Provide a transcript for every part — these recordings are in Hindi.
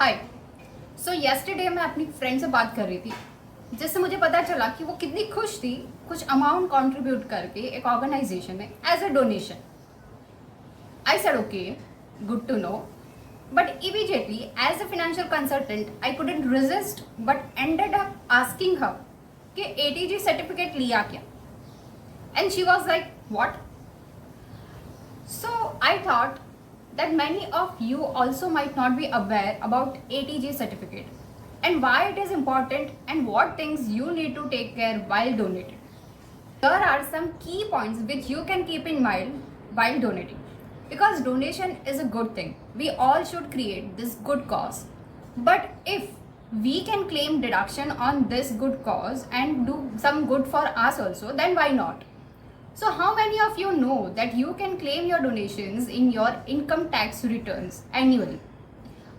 हाय। सो येस्टरडे मैं अपनी फ्रेंड से बात कर रही थी, जिससे मुझे पता चला कि वो कितनी खुश थी कुछ अमाउंट कंट्रीब्यूट करके एक ऑर्गेनाइजेशन में as a donation. I said okay, good to know, but immediately as a financial consultant I couldn't resist but ended up asking her कि एटीजी सर्टिफिकेट लिया क्या, and she was like what. So I thought that many of you also might not be aware about ATG certificate and why it is important and what things you need to take care while donating. Here are some key points which you can keep in mind while donating. Because donation is a good thing. We all should create this good cause. But if we can claim deduction on this good cause and do some good for us also, then why not? So how many of you know that you can claim your donations in your income tax returns annually?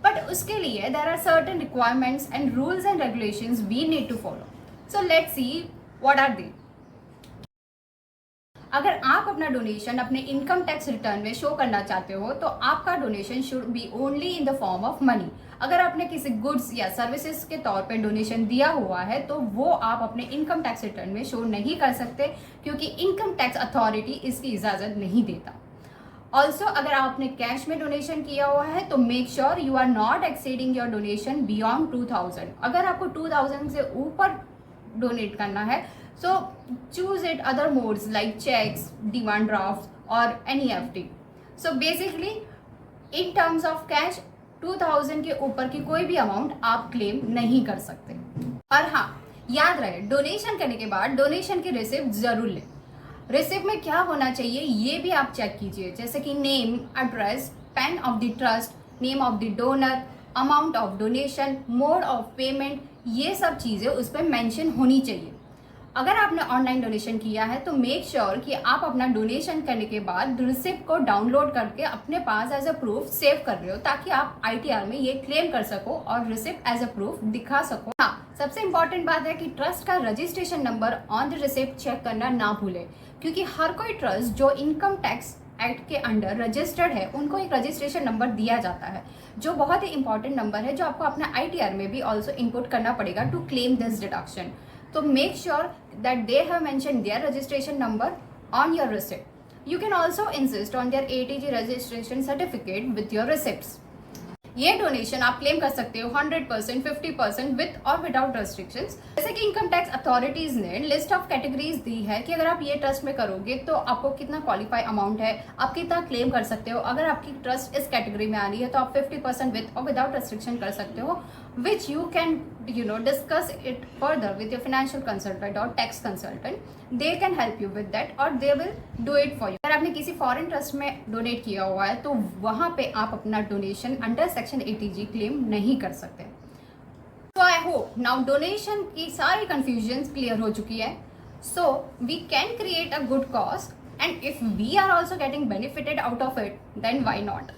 But उसके लिए there are certain requirements and rules and regulations we need to follow. So let's see what are they. अगर आप अपना डोनेशन अपने इनकम टैक्स रिटर्न में शो करना चाहते हो तो आपका donation should be only in the form of money. अगर आपने किसी गुड्स या सर्विसेज के तौर पे डोनेशन दिया हुआ है तो वो आप अपने इनकम टैक्स रिटर्न में शो नहीं कर सकते, क्योंकि इनकम टैक्स अथॉरिटी इसकी इजाज़त नहीं देता. ऑल्सो अगर आपने कैश में डोनेशन किया हुआ है तो make sure you are not exceeding your donation beyond 2000. अगर आपको 2000 से ऊपर डोनेट करना है so choose it other modes like checks, demand drafts or NEFT. So basically in terms of cash 2000 के ऊपर की कोई भी अमाउंट आप क्लेम नहीं कर सकते. और हाँ, याद रहे डोनेशन करने के बाद डोनेशन की रिसिप्ट जरूर लें. रिसिप्ट में क्या होना चाहिए ये भी आप चेक कीजिए, जैसे कि name, address, pan of the trust, name of the donor, amount of donation, mode of payment, ये सब चीज़ें उस पर मेंशन होनी चाहिए. अगर आपने ऑनलाइन डोनेशन किया है तो मेक श्योर कि आप अपना डोनेशन करने के बाद रिसिप्ट को डाउनलोड करके अपने पास एज अ प्रूफ सेव कर रहे हो, ताकि आप आईटीआर में ये क्लेम कर सको और रिसिप्ट एज अ प्रूफ दिखा सको. हाँ, सबसे इंपॉर्टेंट बात है कि ट्रस्ट का registration number on the receipt check करना ना भूलें, क्योंकि हर कोई ट्रस्ट जो इनकम टैक्स एक्ट के अंडर रजिस्टर्ड है उनको एक रजिस्ट्रेशन नंबर दिया जाता है, जो बहुत ही इंपॉर्टेंट नंबर है, जो आपको अपना आईटीआर में भी ऑल्सो इनपुट करना पड़ेगा to claim this deduction. So make sure that they have mentioned their registration number on your receipt. You can also insist on their ATG registration certificate with your receipts. ये डोनेशन आप क्लेम कर सकते हो 100%, 50% विद और विदाउट रेस्ट्रिक्शंस. जैसे कि इनकम टैक्स अथॉरिटीज ने लिस्ट ऑफ कैटेगरीज दी है कि अगर आप ये ट्रस्ट में करोगे तो आपको कितना क्वालिफाई अमाउंट है, आप कितना क्लेम कर सकते हो. अगर आपकी ट्रस्ट इस कैटेगरी में आ रही है तो आप 50% विद और विदाउट रेस्ट्रिक्शन कर सकते हो, which you can discuss it further with your financial consultant और tax consultant. They can help you with that और they will do it for you. अगर आपने किसी फॉरेन ट्रस्ट में डोनेट किया हुआ है तो वहां पे आप अपना donation under section 80G claim नहीं कर सकते. So I hope now donation की सारी कंफ्यूजन क्लियर हो चुकी है. So we can create a good cause, and if we are also getting benefited out of it, then why not.